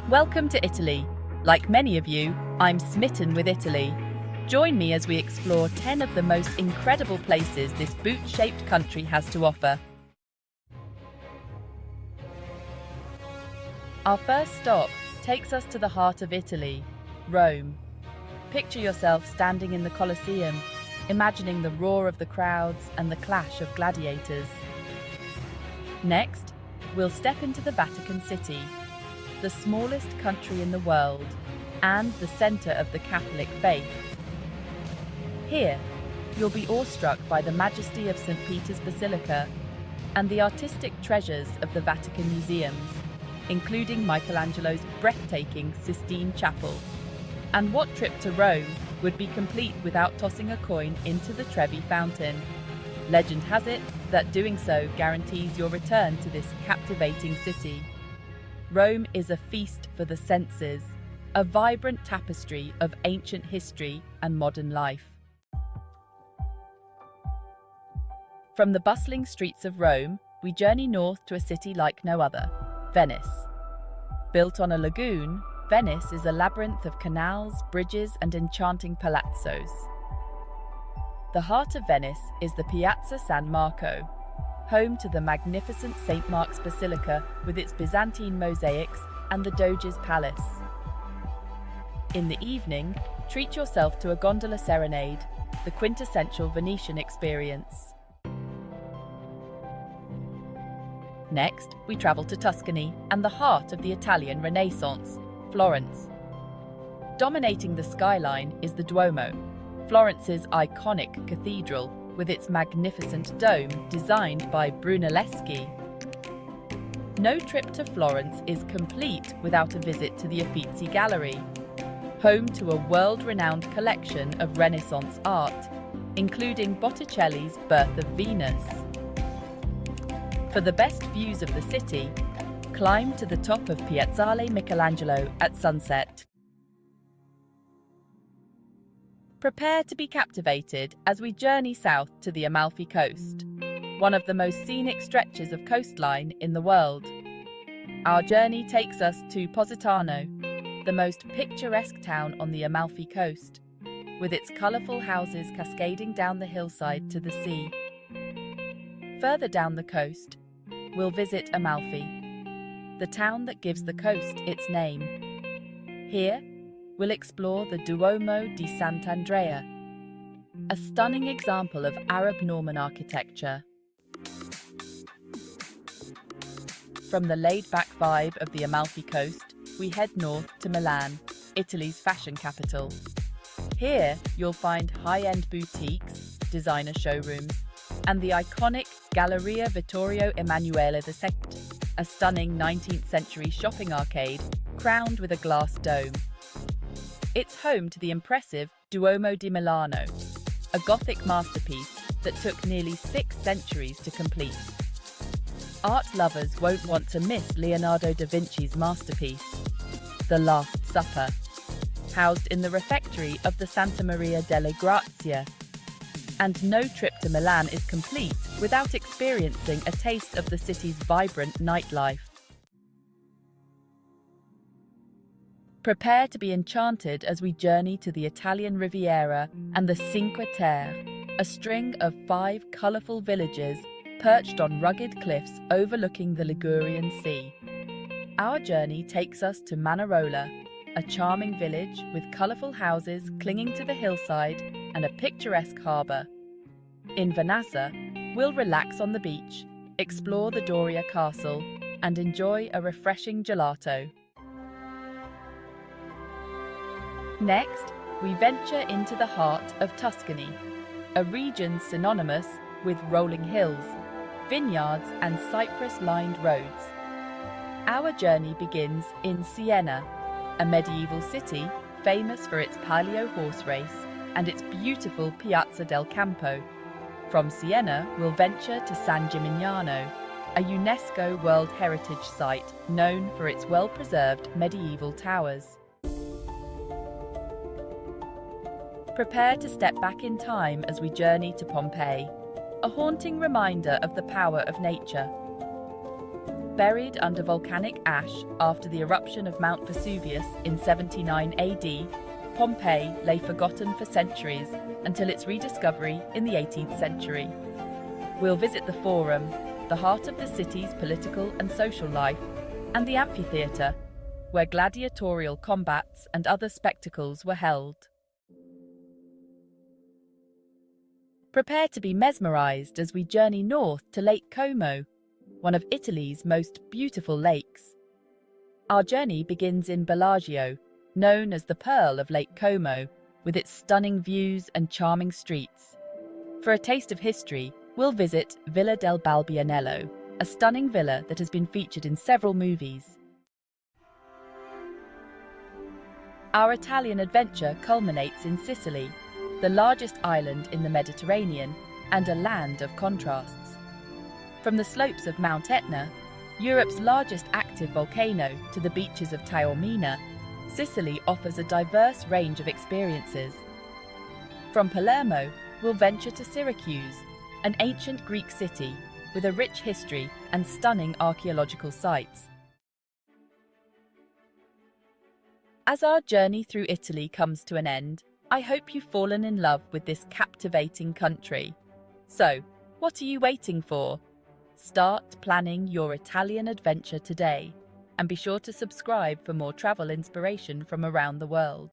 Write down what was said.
Welcome to Italy. Like many of you, I'm smitten with Italy. Join me as we explore 10 of the most incredible places this boot-shaped country has to offer. Our first stop takes us to the heart of Italy, Rome. Picture yourself standing in the Colosseum, imagining the roar of the crowds and the clash of gladiators. Next, we'll step into the Vatican City, the smallest country in the world and the center of the Catholic faith. Here, you'll be awestruck by the majesty of St. Peter's Basilica and the artistic treasures of the Vatican museums, including Michelangelo's breathtaking Sistine Chapel. And what trip to Rome would be complete without tossing a coin into the Trevi Fountain? Legend has it that doing so guarantees your return to this captivating city. Rome is a feast for the senses, a vibrant tapestry of ancient history and modern life. From the bustling streets of Rome, we journey north to a city like no other, Venice. Built on a lagoon, Venice is a labyrinth of canals, bridges, and enchanting palazzos. The heart of Venice is the Piazza San Marco, home to the magnificent St. Mark's Basilica with its Byzantine mosaics and the Doge's Palace. In the evening, treat yourself to a gondola serenade, the quintessential Venetian experience. Next, we travel to Tuscany and the heart of the Italian Renaissance, Florence. Dominating the skyline is the Duomo, Florence's iconic cathedral, with its magnificent dome designed by Brunelleschi. No trip to Florence is complete without a visit to the Uffizi Gallery, home to a world-renowned collection of Renaissance art, including Botticelli's Birth of Venus. For the best views of the city, climb to the top of Piazzale Michelangelo at sunset. Prepare to be captivated as we journey south to the Amalfi Coast, one of the most scenic stretches of coastline in the world. Our journey takes us to Positano, the most picturesque town on the Amalfi Coast, with its colourful houses cascading down the hillside to the sea. Further down the coast, we'll visit Amalfi, the town that gives the coast its name. Here, we'll explore the Duomo di Sant'Andrea, a stunning example of Arab Norman architecture. From the laid-back vibe of the Amalfi Coast, we head north to Milan, Italy's fashion capital. Here, you'll find high-end boutiques, designer showrooms, and the iconic Galleria Vittorio Emanuele II, a stunning 19th century shopping arcade crowned with a glass dome. It's home to the impressive Duomo di Milano, a Gothic masterpiece that took nearly 6 centuries to complete. Art lovers won't want to miss Leonardo da Vinci's masterpiece, The Last Supper, housed in the refectory of the Santa Maria delle Grazie. And no trip to Milan is complete without experiencing a taste of the city's vibrant nightlife. Prepare to be enchanted as we journey to the Italian Riviera and the Cinque Terre, a string of 5 colourful villages perched on rugged cliffs overlooking the Ligurian Sea. Our journey takes us to Manarola, a charming village with colourful houses clinging to the hillside and a picturesque harbour. In Venice, we'll relax on the beach, explore the Doria Castle, and enjoy a refreshing gelato. Next, we venture into the heart of Tuscany, a region synonymous with rolling hills, vineyards, and cypress-lined roads. Our journey begins in Siena, a medieval city famous for its palio horse race and its beautiful Piazza del Campo. From Siena, we'll venture to San Gimignano, a UNESCO World Heritage Site known for its well-preserved medieval towers. Prepare to step back in time as we journey to Pompeii, a haunting reminder of the power of nature. Buried under volcanic ash after the eruption of Mount Vesuvius in 79 AD, Pompeii lay forgotten for centuries until its rediscovery in the 18th century. We'll visit the Forum, the heart of the city's political and social life, and the amphitheatre, where gladiatorial combats and other spectacles were held. Prepare to be mesmerised as we journey north to Lake Como, one of Italy's most beautiful lakes. Our journey begins in Bellagio, known as the Pearl of Lake Como, with its stunning views and charming streets. For a taste of history, we'll visit Villa del Balbianello, a stunning villa that has been featured in several movies. Our Italian adventure culminates in Sicily, the largest island in the Mediterranean and a land of contrasts. From the slopes of Mount Etna, Europe's largest active volcano, to the beaches of Taormina, Sicily offers a diverse range of experiences. From Palermo, we'll venture to Syracuse, an ancient Greek city with a rich history and stunning archaeological sites. As our journey through Italy comes to an end, I hope you've fallen in love with this captivating country. So, what are you waiting for? Start planning your Italian adventure today, and be sure to subscribe for more travel inspiration from around the world.